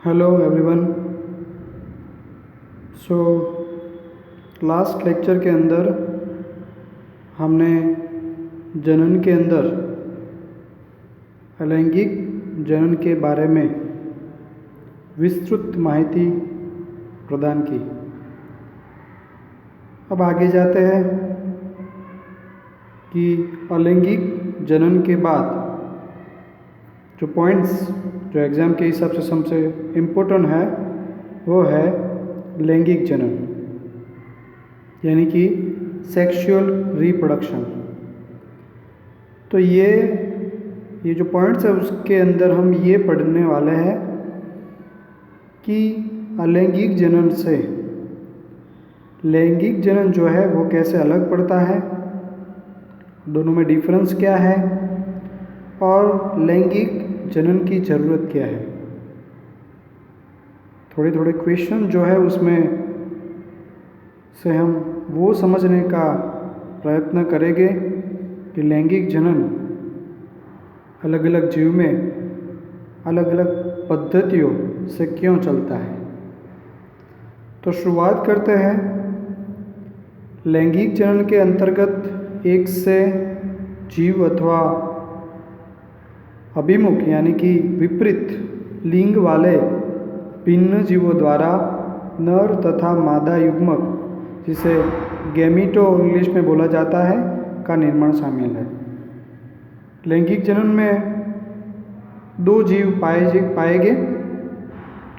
Hello everyone. So last lecture के अंदर हमने जनन के अंदर अलैंगिक जनन के बारे में विस्तृत माहिती प्रदान की। अब आगे जाते हैं कि अलैंगिक जनन के बाद जो पॉइंट्स जो एग्ज़ाम के हिसाब से सबसे इम्पोर्टेंट है वो है लैंगिक जनन यानी कि सेक्सुअल रिप्रोडक्शन। तो ये जो पॉइंट्स है उसके अंदर हम ये पढ़ने वाले हैं कि अलैंगिक जनन से लैंगिक जनन जो है वो कैसे अलग पड़ता है, दोनों में डिफरेंस क्या है और लैंगिक जनन की ज़रूरत क्या है। थोड़े क्वेश्चन जो है उसमें से हम वो समझने का प्रयत्न करेंगे कि लैंगिक जनन अलग अलग जीव में अलग अलग पद्धतियों से क्यों चलता है। तो शुरुआत करते हैं। लैंगिक जनन के अंतर्गत एक से जीव अथवा अभिमुख यानी कि विपरीत लिंग वाले भिन्न जीवों द्वारा नर तथा मादा युग्मक, जिसे गैमीटो इंग्लिश में बोला जाता है, का निर्माण शामिल है। लैंगिक जनन में दो जीव पाएंगे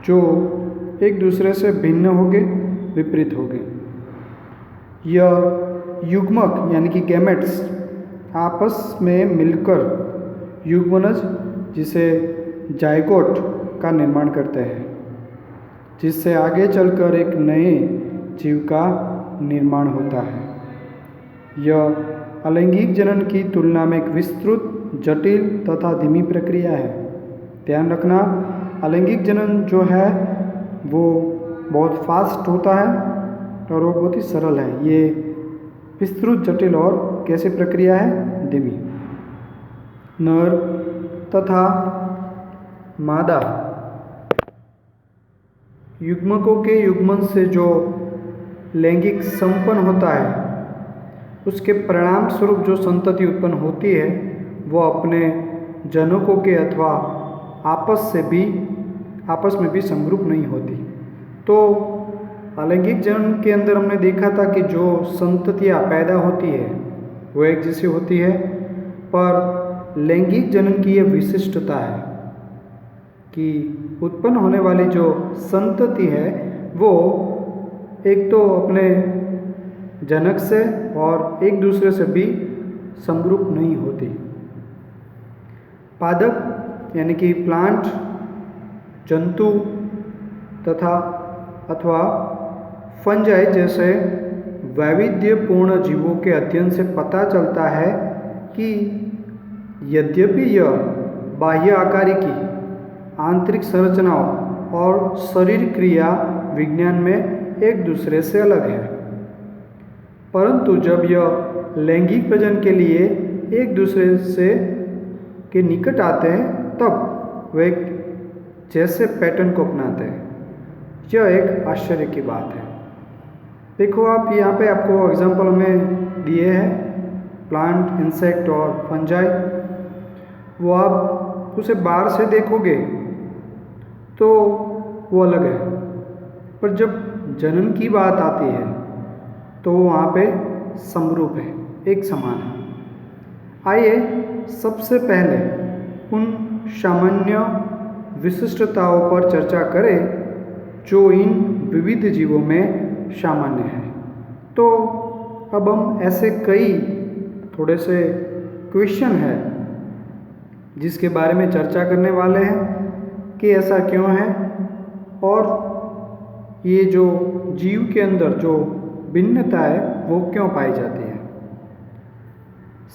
जो एक दूसरे से भिन्न होंगे, विपरीत होंगे। यह युग्मक यानी कि गैमेट्स आपस में मिलकर युग्मनज, जिसे जायगोट, का निर्माण करते हैं, जिससे आगे चलकर एक नए जीव का निर्माण होता है। यह अलैंगिक जनन की तुलना में एक विस्तृत, जटिल तथा धीमी प्रक्रिया है। ध्यान रखना, अलैंगिक जनन जो है वो बहुत फास्ट होता है और वो बहुत ही सरल है। ये विस्तृत, जटिल और कैसी प्रक्रिया है? धीमी। नर तथा मादा युग्मकों के युग्मन से जो लैंगिक संपन्न होता है, उसके परिणाम स्वरूप जो संतति उत्पन्न होती है वो अपने जनकों के अथवा आपस में भी समरूप नहीं होती। तो अलैंगिक जनन के अंदर हमने देखा था कि जो संततियाँ पैदा होती है वो एक जैसी होती है, पर लैंगिक जनन की यह विशिष्टता है कि उत्पन्न होने वाली जो संतति है वो एक तो अपने जनक से और एक दूसरे से भी समरूप नहीं होती। पादप यानी कि प्लांट, जंतु अथवा फंजाई जैसे वैविध्यपूर्ण जीवों के अध्ययन से पता चलता है कि यद्यपि यह बाह्य आकारिकी, आंतरिक संरचनाओं और शरीर क्रिया विज्ञान में एक दूसरे से अलग है, परंतु जब यह लैंगिक प्रजनन के लिए एक दूसरे से के निकट आते हैं तब वे एक जैसे पैटर्न को अपनाते हैं। यह एक आश्चर्य की बात है। देखो, आप यहाँ पे आपको एग्जाम्पल में दिए हैं प्लांट, इंसेक्ट और फंजाई। वो आप उसे बाहर से देखोगे तो वो अलग है, पर जब जनन की बात आती है तो वो वहाँ पे समरूप है, एक समान है। आइए सबसे पहले उन सामान्य विशिष्टताओं पर चर्चा करें जो इन विविध जीवों में सामान्य है। तो अब हम ऐसे कई थोड़े से क्वेश्चन है जिसके बारे में चर्चा करने वाले हैं कि ऐसा क्यों है और ये जो जीव के अंदर जो भिन्नता है वो क्यों पाई जाती है।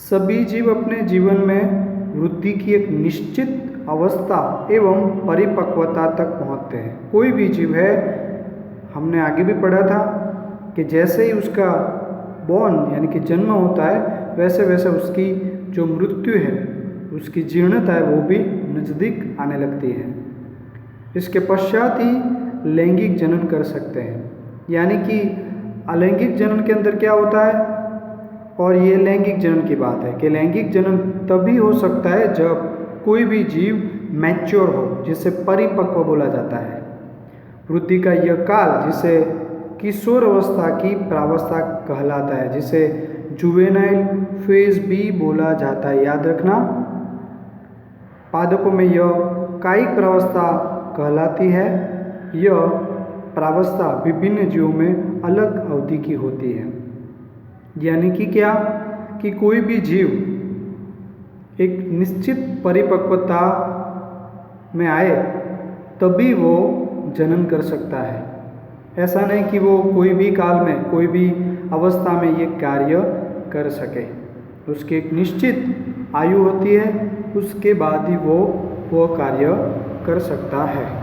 सभी जीव अपने जीवन में वृद्धि की एक निश्चित अवस्था एवं परिपक्वता तक पहुंचते हैं। कोई भी जीव है, हमने आगे भी पढ़ा था कि जैसे ही उसका बॉर्न यानी कि जन्म होता है वैसे वैसे उसकी जो मृत्यु है, उसकी जीर्णता है वो भी नज़दीक आने लगती है। इसके पश्चात ही लैंगिक जनन कर सकते हैं। यानी कि अलैंगिक जनन के अंदर क्या होता है, और ये लैंगिक जनन की बात है कि लैंगिक जनन तभी हो सकता है जब कोई भी जीव मैच्योर हो, जिसे परिपक्व बोला जाता है। वृद्धि का यह काल जिसे किशोर अवस्था की प्रावस्था कहलाता है, जिसे जुवेनाइल फेज भी बोला जाता है। याद रखना, पादपों में यह कायिक प्रावस्था कहलाती है। यह प्रावस्था विभिन्न जीवों में अलग अवधि की होती है। यानी कि क्या, कि कोई भी जीव एक निश्चित परिपक्वता में आए तभी वो जनन कर सकता है। ऐसा नहीं कि वो कोई भी काल में, कोई भी अवस्था में ये कार्य कर सके। उसकी एक निश्चित आयु होती है, उसके बाद ही वो कार्य कर सकता है।